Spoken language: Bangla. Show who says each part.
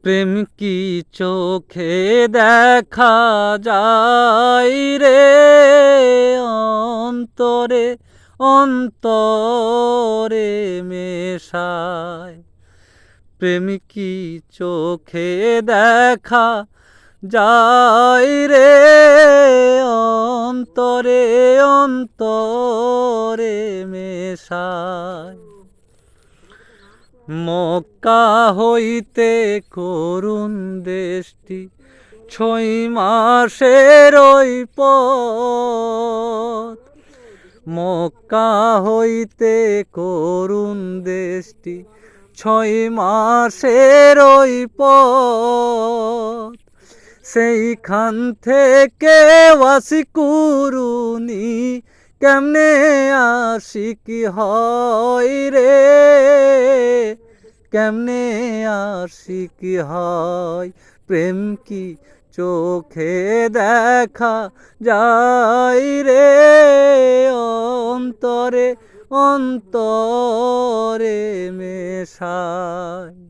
Speaker 1: প্রেম কি চোখে দেখা যায় রে, অন্তরে অন্তরে মেশায়। প্রেম কি চোখে দেখা যায় রে, অন্তরে অন্তরে মেশায়। মক্কা হইতে করুণ দেশটি 6 মাসের ওই পথ। মক্কা হইতে করুণ দেশটি 6 মাসের ওই পথ। সেইখান থেকে ওয়াসি কুরুনি কেমনে আশিকি হয় রে, কেমনে আশিকি হয়। প্রেম কি চোখে দেখা যায় রে, অন্তরে অন্তরে মেশায়।